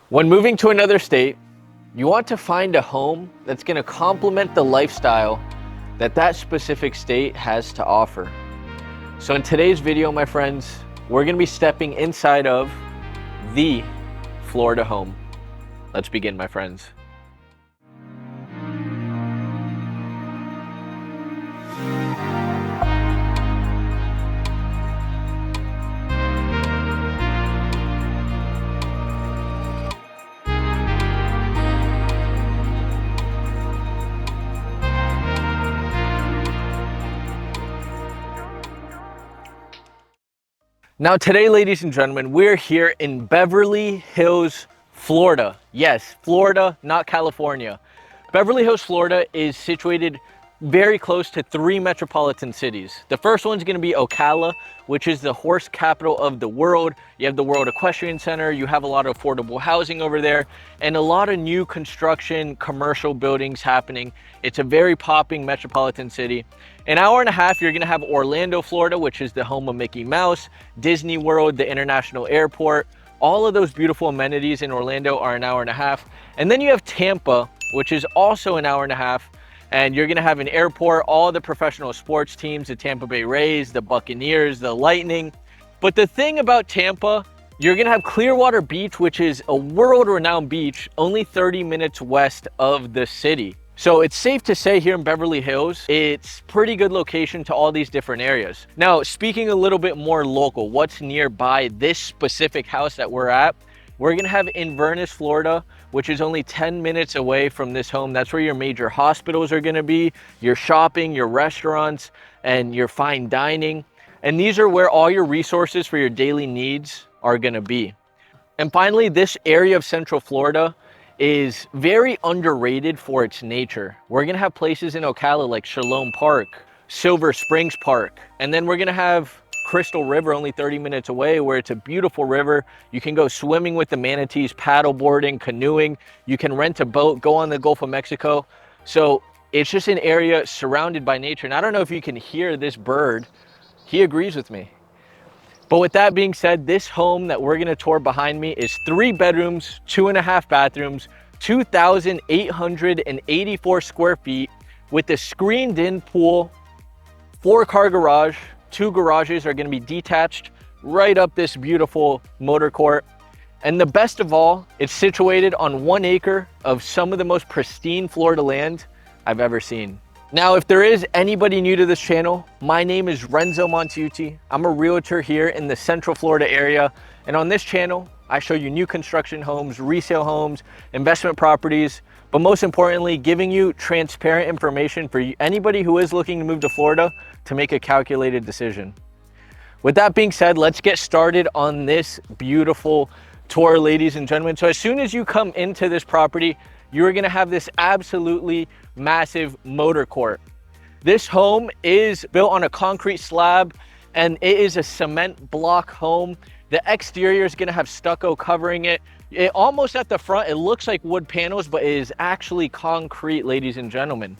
When moving to another state, you want to find a home that's going to complement the lifestyle that specific state has to offer. So in today's video, my friends, we're going to be stepping inside of the Florida home. Let's begin, my friends. Now today, ladies and gentlemen, we're here in Beverly Hills, Florida. Yes, Florida, not California. Beverly Hills, Florida is situated very close to 3 metropolitan cities. The first one's gonna be Ocala, which is the horse capital of the world. You have the World Equestrian Center, you have a lot of affordable housing over there, and a lot of new construction, commercial buildings happening. It's a very popping metropolitan city. An hour and a half, you're gonna have Orlando, Florida, which is the home of Mickey Mouse, Disney World, the international airport. All of those beautiful amenities in Orlando are an hour and a half. And then you have Tampa, which is also an hour and a half. And you're gonna have an airport, all the professional sports teams, the Tampa Bay Rays, the Buccaneers, the Lightning. But the thing about Tampa, you're gonna have Clearwater Beach, which is a world-renowned beach, only 30 minutes west of the city. So it's safe to say here in Beverly Hills, it's pretty good location to all these different areas. Now, speaking a little bit more local, what's nearby this specific house that we're at, we're gonna have Inverness, Florida, which is only 10 minutes away from this home. That's where your major hospitals are gonna be, your shopping, your restaurants, and your fine dining. And these are where all your resources for your daily needs are gonna be. And finally, this area of Central Florida is very underrated for its nature. We're gonna have places in Ocala like Shalom Park, Silver Springs Park, and then we're gonna have Crystal River only 30 minutes away, where it's a beautiful river. You can go swimming with the manatees, paddle boarding, canoeing. You can rent a boat, go on the Gulf of Mexico. So it's just an area surrounded by nature. And I don't know if you can hear this bird. He agrees with me. But with that being said, this home that we're gonna tour behind me is 3 bedrooms, 2.5 bathrooms, 2,884 square feet with a screened in pool, 4-car garage. 2 garages are gonna be detached right up this beautiful motor court. And the best of all, it's situated on 1 acre of some of the most pristine Florida land I've ever seen. Now, if there is anybody new to this channel, my name is Renzo Montaiuti. I'm a realtor here in the Central Florida area. And on this channel, I show you new construction homes, resale homes, investment properties, but most importantly, giving you transparent information for anybody who is looking to move to Florida to make a calculated decision. With that being said, let's get started on this beautiful tour, ladies and gentlemen. So as soon as you come into this property, you're gonna have this absolutely massive motor court. This home is built on a concrete slab and it is a cement block home. The exterior is gonna have stucco covering it. Almost at the front, it looks like wood panels, but it is actually concrete, ladies and gentlemen.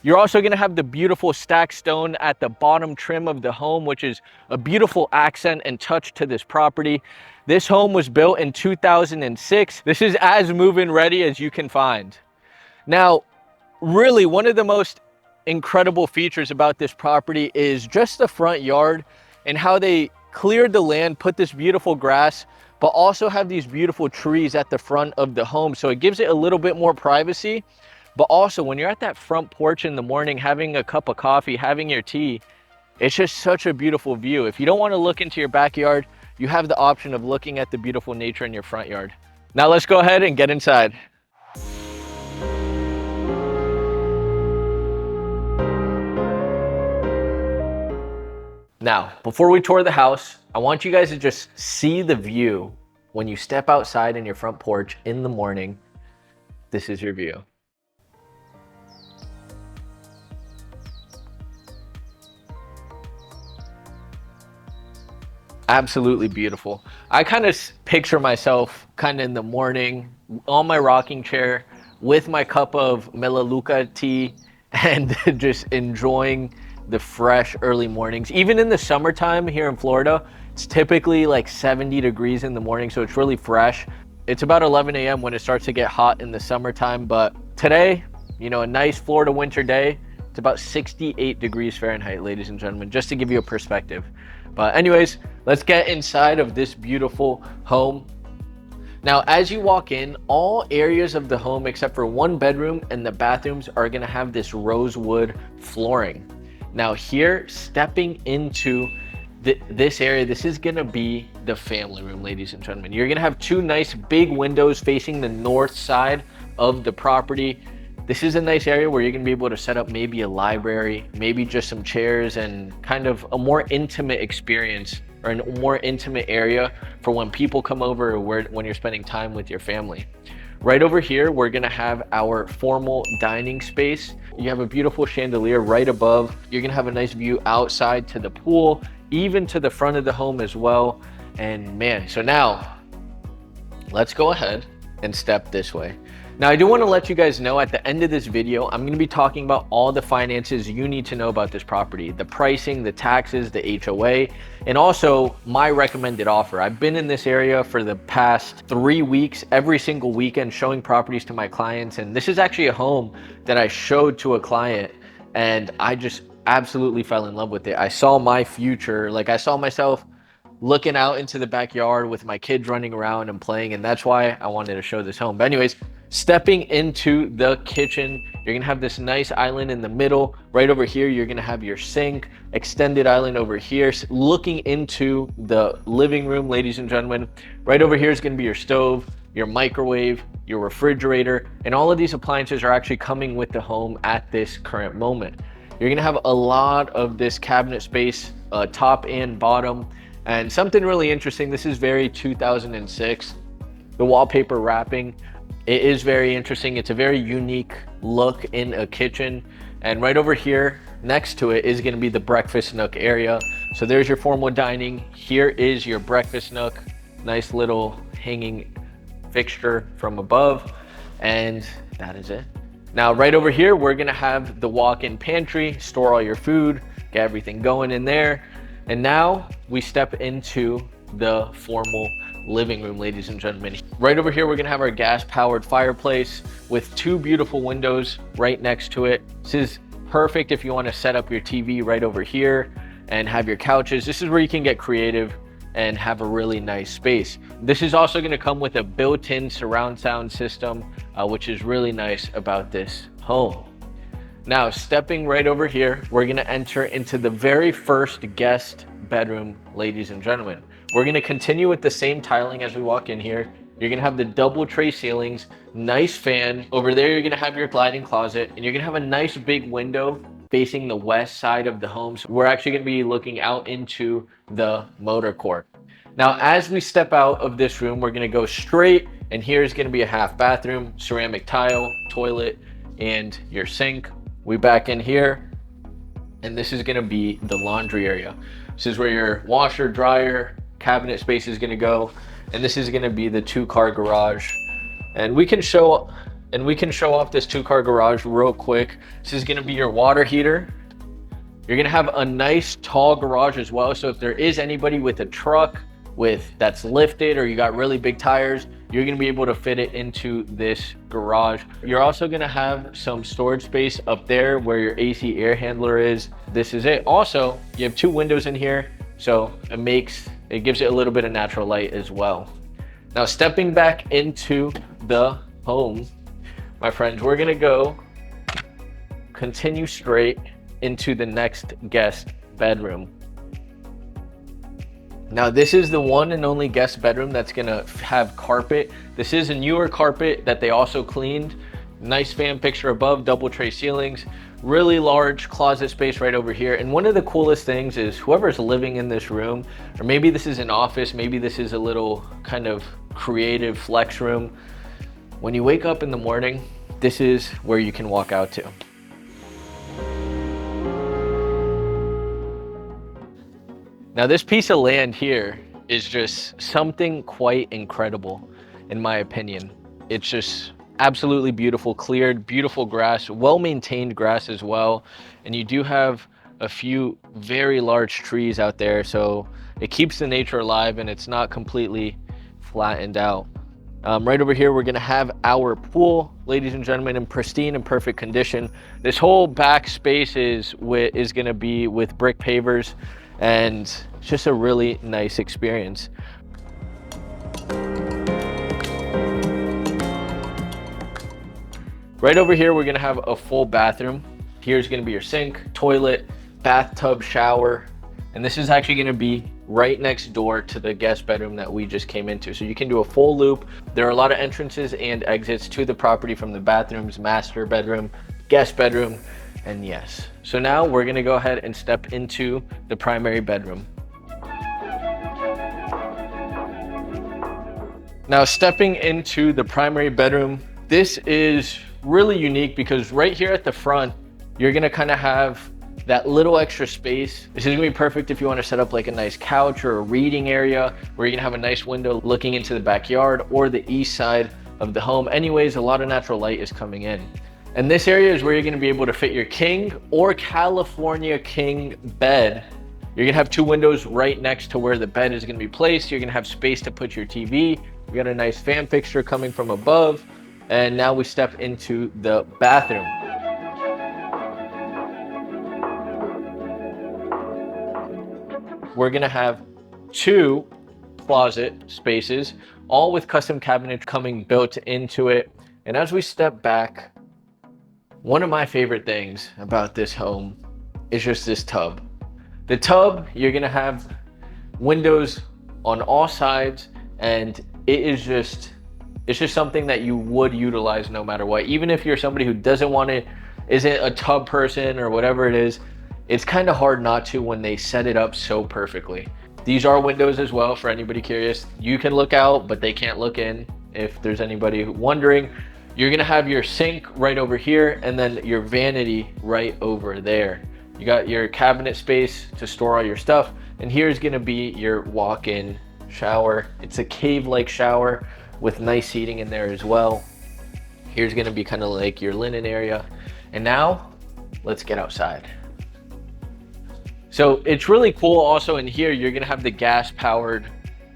You're also gonna have the beautiful stacked stone at the bottom trim of the home, which is a beautiful accent and touch to this property. This home was built in 2006. This is as move-in ready as you can find. Now, really, one of the most incredible features about this property is just the front yard and how they cleared the land, put this beautiful grass, but also have these beautiful trees at the front of the home. So it gives it a little bit more privacy. But also when you're at that front porch in the morning, having a cup of coffee, having your tea, it's just such a beautiful view. If you don't want to look into your backyard, you have the option of looking at the beautiful nature in your front yard. Now let's go ahead and get inside. Now, before we tour the house, I want you guys to just see the view when you step outside in your front porch in the morning. This is your view. Absolutely beautiful. I kind of picture myself kind of in the morning on my rocking chair with my cup of Melaleuca tea and just enjoying the fresh early mornings. Even in the summertime here in Florida, it's typically like 70 degrees in the morning, so it's really fresh. It's about 11 a.m. when it starts to get hot in the summertime, but today, you know, a nice Florida winter day, it's about 68 degrees Fahrenheit, ladies and gentlemen, just to give you a perspective. But anyways, let's get inside of this beautiful home. Now, as you walk in, all areas of the home except for one bedroom and the bathrooms are gonna have this rosewood flooring. Now here, stepping into this area, this is gonna be the family room, ladies and gentlemen. You're gonna have two nice big windows facing the north side of the property. This is a nice area where you're gonna be able to set up maybe a library, maybe just some chairs, and kind of a more intimate experience, or a more intimate area for when people come over, or when you're spending time with your family. Right over here, we're gonna have our formal dining space. You have a beautiful chandelier right above. You're gonna have a nice view outside to the pool, even to the front of the home as well. And man, so now let's go ahead and step this way. Now, I do want to let you guys know at the end of this video, I'm going to be talking about all the finances you need to know about this property, the pricing, the taxes, the HOA, and also my recommended offer. I've been in this area for the past 3 weeks, every single weekend, showing properties to my clients. And this is actually a home that I showed to a client, and I just absolutely fell in love with it. I saw my future, like I saw myself looking out into the backyard with my kids running around and playing, and that's why I wanted to show this home. But anyways, stepping into the kitchen, you're gonna have this nice island in the middle. Right over here, you're gonna have your sink, extended island over here, looking into the living room, ladies and gentlemen. Right over here is gonna be your stove, your microwave, your refrigerator, and all of these appliances are actually coming with the home at this current moment. You're gonna have a lot of this cabinet space, top and bottom. And something really interesting, this is very 2006. The wallpaper wrapping, it is very interesting. It's a very unique look in a kitchen. And right over here next to it is gonna be the breakfast nook area. So there's your formal dining. Here is your breakfast nook. Nice little hanging fixture from above. And that is it. Now, right over here, we're gonna have the walk-in pantry, store all your food, get everything going in there. And now we step into the formal living room, ladies and gentlemen. Right over here, we're gonna have our gas-powered fireplace with two beautiful windows right next to it. This is perfect if you wanna set up your TV right over here and have your couches. This is where you can get creative and have a really nice space. This is also gonna come with a built-in surround sound system, which is really nice about this home. Now, stepping right over here, we're gonna enter into the very first guest bedroom, ladies and gentlemen. We're gonna continue with the same tiling as we walk in here. You're gonna have the double tray ceilings, nice fan. Over there, you're gonna have your gliding closet, and you're gonna have a nice big window facing the west side of the home. So we're actually gonna be looking out into the motor court. Now, as we step out of this room, we're gonna go straight, and here's gonna be a half bathroom, ceramic tile, toilet, and your sink. We back in here, and this is gonna be the laundry area. This is where your washer, dryer, cabinet space is gonna go, and this is gonna be the two-car garage. And we can show off this two-car garage real quick. This is gonna be your water heater. You're gonna have a nice tall garage as well, so if there is anybody with a truck that's lifted, or you got really big tires, you're gonna be able to fit it into this garage. You're also gonna have some storage space up there where your AC air handler is. This is it. Also, you have two windows in here, so it gives it a little bit of natural light as well. Now, stepping back into the home, my friends, we're gonna continue straight into the next guest bedroom. Now, this is the one and only guest bedroom that's gonna have carpet. This is a newer carpet that they also cleaned. Nice fan picture above, double tray ceilings, really large closet space right over here. And one of the coolest things is whoever's living in this room, or maybe this is an office, maybe this is a little kind of creative flex room. When you wake up in the morning, this is where you can walk out to. Now, this piece of land here is just something quite incredible, in my opinion. It's just absolutely beautiful, cleared, beautiful grass, well-maintained grass as well. And you do have a few very large trees out there, so it keeps the nature alive and it's not completely flattened out. Right over here, we're gonna have our pool, ladies and gentlemen, in pristine and perfect condition. This whole back space is gonna be with brick pavers, and it's just a really nice experience. Right over here, we're gonna have a full bathroom. Here's gonna be your sink, toilet, bathtub, shower, and this is actually gonna be right next door to the guest bedroom that we just came into. So you can do a full loop. There are a lot of entrances and exits to the property from the bathrooms, master bedroom, guest bedroom, and yes. So now we're gonna go ahead and step into the primary bedroom. Now stepping into the primary bedroom, this is really unique because right here at the front, you're gonna kind of have that little extra space. This is gonna be perfect if you wanna set up like a nice couch or a reading area where you're gonna have a nice window looking into the backyard or the east side of the home. Anyways, a lot of natural light is coming in. And this area is where you're gonna be able to fit your king or California king bed. You're gonna have two windows right next to where the bed is gonna be placed. You're gonna have space to put your TV. We got a nice fan fixture coming from above. And now we step into the bathroom. We're gonna have two closet spaces, all with custom cabinets coming built into it. And as we step back, one of my favorite things about this home is just this tub. The tub, you're gonna have windows on all sides, and it's just something that you would utilize no matter what. Even if you're somebody who isn't a tub person or whatever it is, it's kind of hard not to when they set it up so perfectly. These are windows as well, for anybody curious. You can look out, but they can't look in. If there's anybody wondering, you're gonna have your sink right over here and then your vanity right over there. You got your cabinet space to store all your stuff. And here's gonna be your walk-in shower. It's a cave-like shower with nice seating in there as well. Here's gonna be kind of like your linen area. And now, let's get outside. So it's really cool also in here, you're gonna have the gas-powered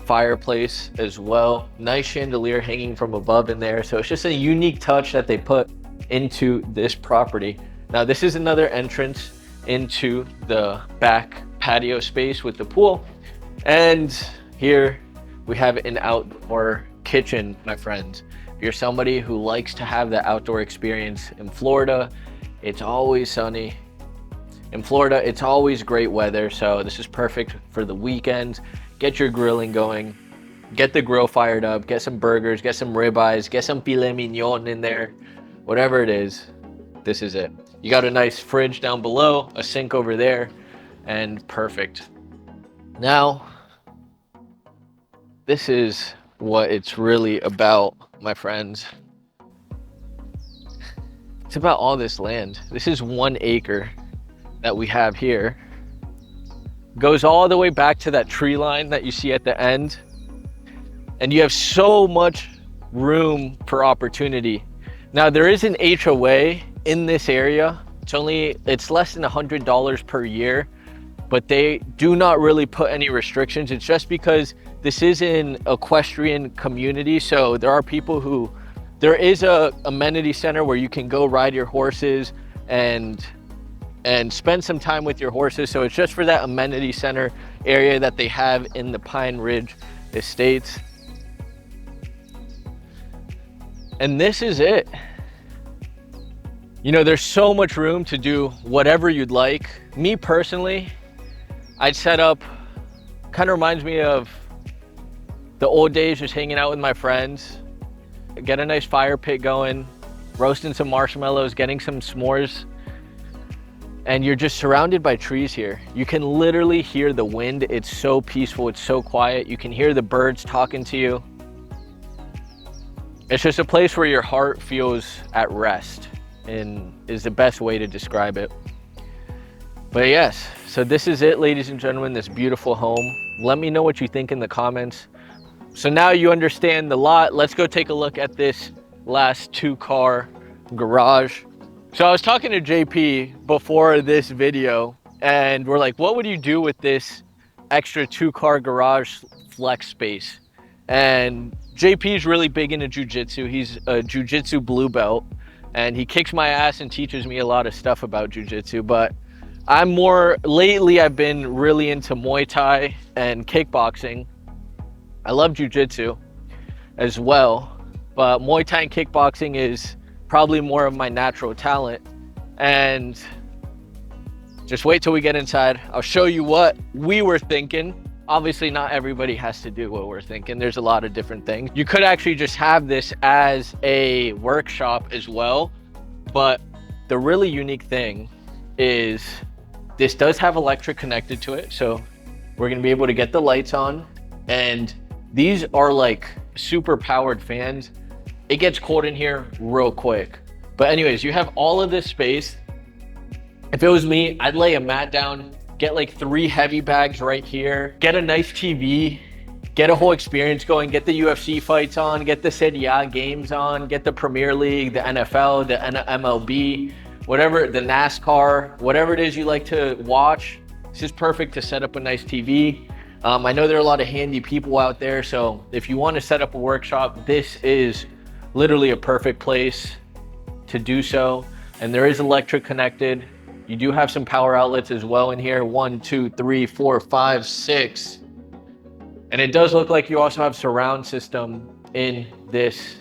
fireplace as well. Nice chandelier hanging from above in there. So it's just a unique touch that they put into this property. Now this is another entrance into the back patio space with the pool. And here we have an outdoor kitchen, my friends. If you're somebody who likes to have the outdoor experience in Florida, it's always sunny. In Florida, it's always great weather, so this is perfect for the weekends. Get your grilling going, get the grill fired up, get some burgers, get some ribeyes, get some filet mignon in there, whatever it is, this is it. You got a nice fridge down below, a sink over there, and perfect. Now, this is what it's really about, my friends. It's about all this land. This is 1 acre that we have here. Goes all the way back to that tree line that you see at the end. And you have so much room for opportunity. Now there is an HOA in this area. It's less than $100 per year, but they do not really put any restrictions. It's just because this is an equestrian community. So there is a amenity center where you can go ride your horses and spend some time with your horses. So it's just for that amenity center area that they have in the Pine Ridge Estates. And this is it. You know, there's so much room to do whatever you'd like. Me personally, I'd set up, kind of reminds me of the old days, just hanging out with my friends, get a nice fire pit going, roasting some marshmallows, getting some s'mores. And you're just surrounded by trees here. You can literally hear the wind. It's so peaceful, it's so quiet. You can hear the birds talking to you. It's just a place where your heart feels at rest, and is the best way to describe it. But yes, so this is it, ladies and gentlemen, this beautiful home. Let me know what you think in the comments. So now you understand the lot. Let's go take a look at this last 2-car garage. So I was talking to JP before this video, and we're like, what would you do with this extra 2-car garage flex space? And JP is really big into jiu-jitsu. He's a jiu-jitsu blue belt, and he kicks my ass and teaches me a lot of stuff about jiu-jitsu. But lately I've been really into Muay Thai and kickboxing. I love jiu-jitsu as well, but Muay Thai and kickboxing is probably more of my natural talent. And just wait till we get inside. I'll show you what we were thinking. Obviously, not everybody has to do what we're thinking. There's a lot of different things. You could actually just have this as a workshop as well. But the really unique thing is this does have electric connected to it. So we're gonna be able to get the lights on. And these are like super powered fans. It gets cold in here real quick. But anyways, you have all of this space. If it was me, I'd lay a mat down, get like 3 heavy bags right here, get a nice TV, get a whole experience going, get the UFC fights on, get the Serie A games on, get the Premier League, the NFL, the MLB, whatever, the NASCAR, whatever it is you like to watch. This is perfect to set up a nice TV. I know there are a lot of handy people out there, so if you want to set up a workshop, this is literally a perfect place to do so. And there is electric connected. You do have some power outlets as well in here. 1, 2, 3, 4, 5, 6. And it does look like you also have surround system in this.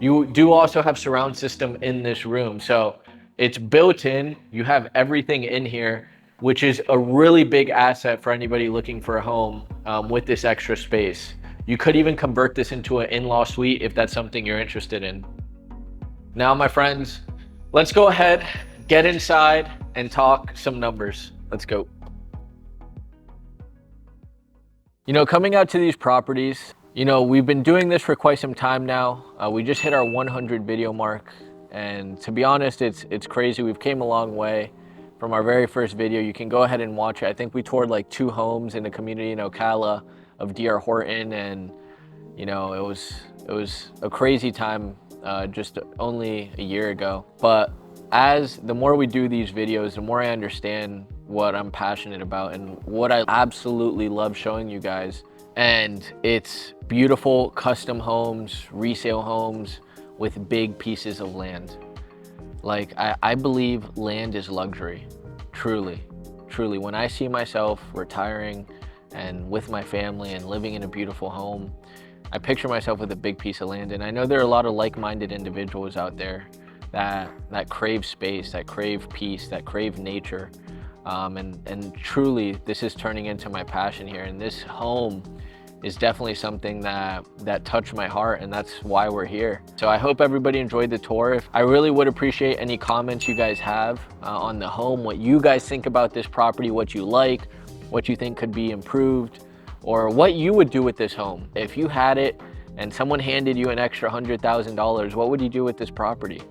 You do also have surround system in this room. So it's built in. You have everything in here, which is a really big asset for anybody looking for a home with this extra space. You could even convert this into an in-law suite if that's something you're interested in. Now, my friends, let's go ahead, get inside and talk some numbers. Let's go. You know, coming out to these properties, you know, we've been doing this for quite some time now. We just hit our 100 video mark. And to be honest, it's crazy. We've came a long way from our very first video. You can go ahead and watch it. I think we toured like 2 homes in the community in Ocala of D.R. Horton. And, you know, it was a crazy time just only a year ago. But the more we do these videos, the more I understand what I'm passionate about and what I absolutely love showing you guys. And it's beautiful custom homes, resale homes with big pieces of land. Like, I believe land is luxury, truly, truly. When I see myself retiring and with my family and living in a beautiful home, I picture myself with a big piece of land. And I know there are a lot of like-minded individuals out there that crave space, that crave peace, that crave nature. And truly, this is turning into my passion here. And this home is definitely something that touched my heart, and that's why we're here. So I hope everybody enjoyed the tour. I really would appreciate any comments you guys have on the home, what you guys think about this property, what you like, what you think could be improved, or what you would do with this home. If you had it and someone handed you an extra $100,000, what would you do with this property?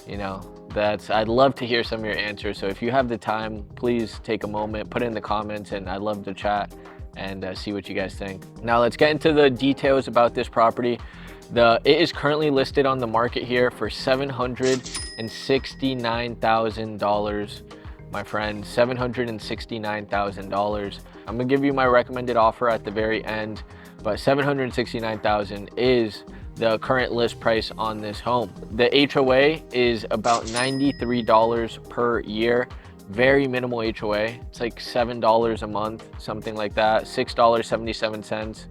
You know, I'd love to hear some of your answers. So if you have the time, please take a moment, put it in the comments, and I'd love to chat and see what you guys think. Now let's get into the details about this property. It is currently listed on the market here for $769,000, my friend, $769,000. I'm gonna give you my recommended offer at the very end, but $769,000 is the current list price on this home. The HOA is about $93 per year. Very minimal HOA. It's like $7 a month, something like that, $6.77.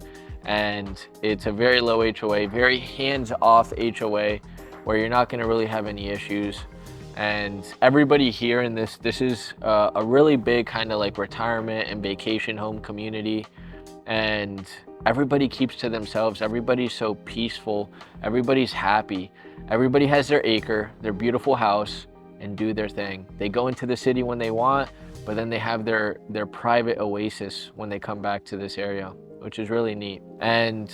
And it's a very low HOA, very hands-off HOA where you're not gonna really have any issues. And everybody here in this is a really big kind of like retirement and vacation home community. And everybody keeps to themselves. Everybody's so peaceful. Everybody's happy. Everybody has their acre, their beautiful house, and do their thing. They go into the city when they want, but then they have their private oasis when they come back to this area, which is really neat. And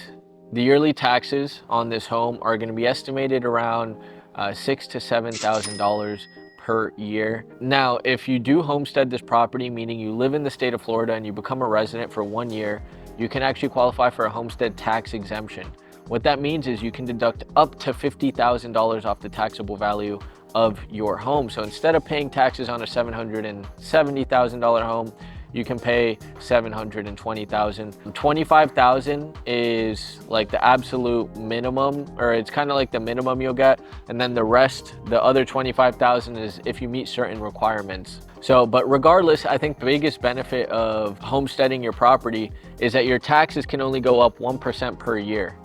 the yearly taxes on this home are going to be estimated around $6,000 to $7,000 per year. Now, if you do homestead this property, meaning you live in the state of Florida and you become a resident for 1 year, you can actually qualify for a homestead tax exemption. What that means is you can deduct up to $50,000 off the taxable value of your home. So instead of paying taxes on a $770,000 home, you can pay $720,000. $25,000 is like the absolute minimum, or it's kind of like the minimum you'll get, and then the rest, the other $25,000, is if you meet certain requirements. So, but regardless, I think the biggest benefit of homesteading your property is that your taxes can only go up 1% per year.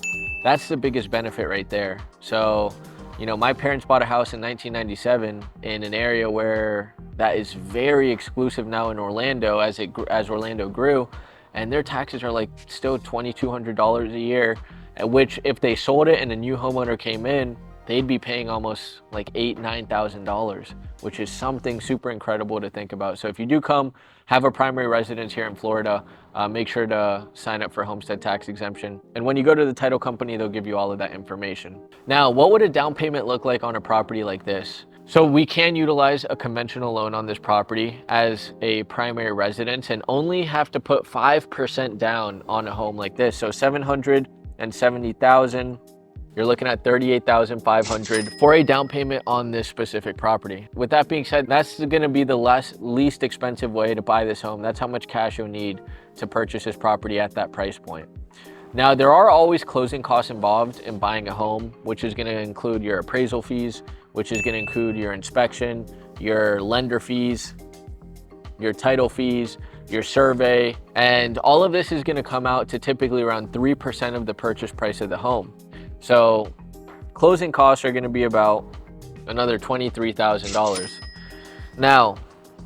That's the biggest benefit right there. So, you know, my parents bought a house in 1997 in an area where that is very exclusive now in Orlando as Orlando grew, and their taxes are like still $2,200 a year, which if they sold it and a new homeowner came in, they'd be paying almost like $8,000-9,000, which is something super incredible to think about. So if you do come, have a primary residence here in Florida, make sure to sign up for homestead tax exemption. And when you go to the title company, they'll give you all of that information. Now, what would a down payment look like on a property like this? So we can utilize a conventional loan on this property as a primary residence and only have to put 5% down on a home like this. So $770,000. You're looking at $38,500 for a down payment on this specific property. With that being said, that's gonna be the least expensive way to buy this home. That's how much cash you'll need to purchase this property at that price point. Now, there are always closing costs involved in buying a home, which is gonna include your appraisal fees, which is gonna include your inspection, your lender fees, your title fees, your survey, and all of this is gonna come out to typically around 3% of the purchase price of the home. So closing costs are going to be about another $23,000. Now,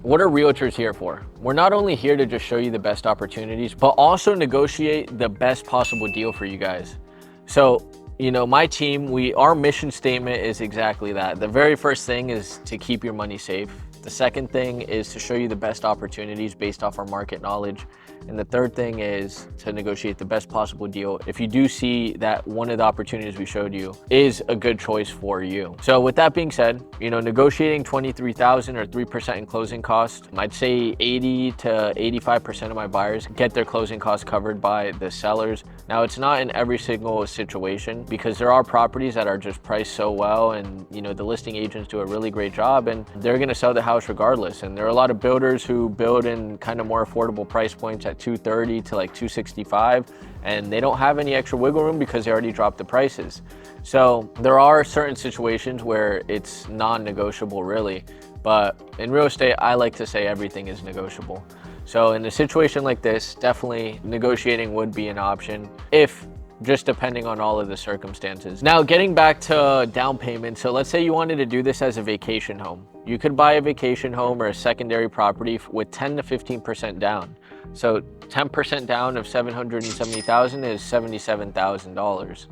what are realtors here for? We're not only here to just show you the best opportunities, but also negotiate the best possible deal for you guys. So, you know, my team, our mission statement is exactly that. The very first thing is to keep your money safe. The second thing is to show you the best opportunities based off our market knowledge. And the third thing is to negotiate the best possible deal if you do see that one of the opportunities we showed you is a good choice for you. So with that being said, you know, negotiating $23,000 or 3% in closing costs, I'd say 80 to 85% of my buyers get their closing costs covered by the sellers. Now, it's not in every single situation because there are properties that are just priced so well, and you know, the listing agents do a really great job and they're going to sell the house regardless. And there are a lot of builders who build in kind of more affordable price points at $230 to like $265, and they don't have any extra wiggle room because they already dropped the prices. So there are certain situations where it's non-negotiable really, but in real estate, I like to say everything is negotiable. So in a situation like this, definitely negotiating would be an option, if just depending on all of the circumstances. Now, getting back to down payment. So let's say you wanted to do this as a vacation home. You could buy a vacation home or a secondary property with 10 to 15% down. So 10% down of $770,000 is $77,000.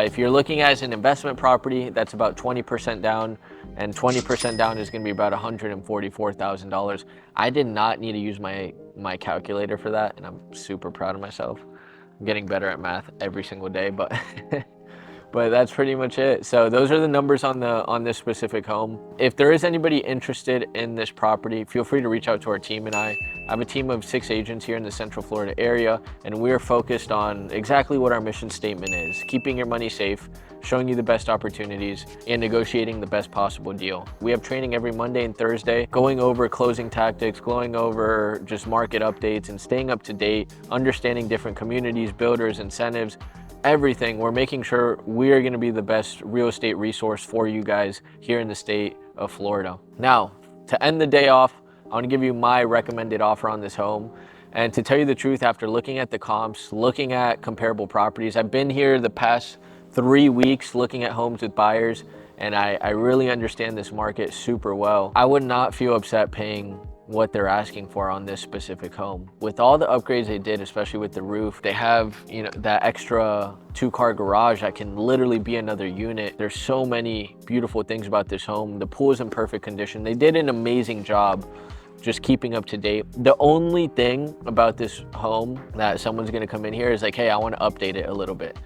If you're looking at as an investment property, that's about 20% down, and 20% down is going to be about $144,000. I did not need to use my calculator for that, and I'm super proud of myself. I'm getting better at math every single day, but but that's pretty much it. So those are the numbers on this specific home. If there is anybody interested in this property, feel free to reach out to our team and I have a team of 6 agents here in the Central Florida area, and we're focused on exactly what our mission statement is: keeping your money safe, showing you the best opportunities, and negotiating the best possible deal. We have training every Monday and Thursday, going over closing tactics, going over just market updates and staying up to date, understanding different communities, builders, incentives, everything. We're making sure we are going to be the best real estate resource for you guys here in the state of Florida. Now, to end the day off, I want to give you my recommended offer on this home. And to tell you the truth, after looking at the comps, looking at comparable properties, I've been here the past 3 weeks looking at homes with buyers, and I really understand this market super well. I would not feel upset paying what they're asking for on this specific home. With all the upgrades they did, especially with the roof, they have, you know, that extra 2-car garage that can literally be another unit. There's so many beautiful things about this home. The pool is in perfect condition. They did an amazing job just keeping up to date. The only thing about this home that someone's gonna come in here is like, hey, I wanna update it a little bit.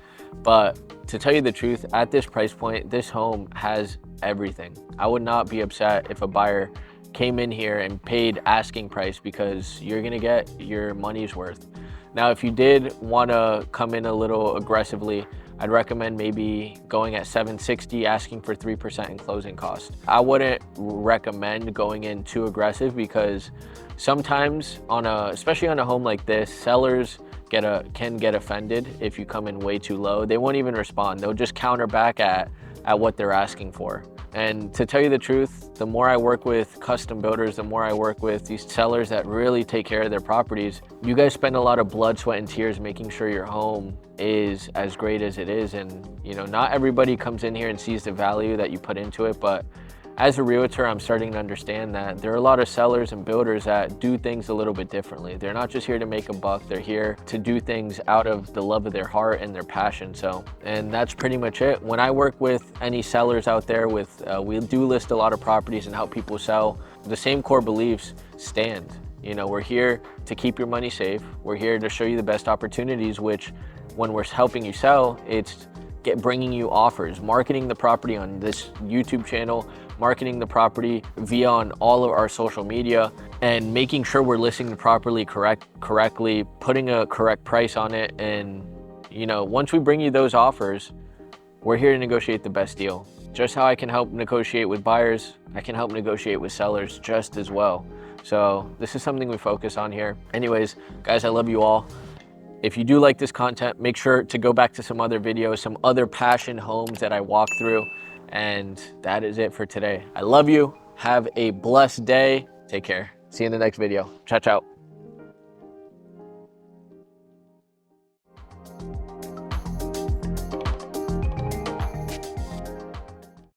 But to tell you the truth, at this price point, this home has everything. I would not be upset if a buyer came in here and paid asking price, because you're gonna get your money's worth. Now, if you did wanna come in a little aggressively, I'd recommend maybe going at 760, asking for 3% in closing cost. I wouldn't recommend going in too aggressive, because sometimes especially on a home like this, sellers can get offended if you come in way too low. They won't even respond. They'll just counter back at what they're asking for. And to tell you the truth, the more I work with custom builders, the more I work with these sellers that really take care of their properties, you guys spend a lot of blood, sweat, and tears making sure your home is as great as it is. And not everybody comes in here and sees the value that you put into it, but as a realtor, I'm starting to understand that there are a lot of sellers and builders that do things a little bit differently. They're not just here to make a buck, they're here to do things out of the love of their heart and their passion. And that's pretty much it. When I work with any sellers out there we do list a lot of properties and help people sell, the same core beliefs stand. We're here to keep your money safe. We're here to show you the best opportunities, which when we're helping you sell, it's bringing you offers, marketing the property on this YouTube channel, marketing the property via on all of our social media, and making sure we're listing the property correctly, putting a correct price on it. And once we bring you those offers, we're here to negotiate the best deal. Just how I can help negotiate with buyers, I can help negotiate with sellers just as well. So this is something we focus on here. Anyways, guys, I love you all. If you do like this content, make sure to go back to some other videos, some other passion homes that I walk through. And that is it for today. I love you. Have a blessed day. Take care. See you in the next video. Ciao, ciao.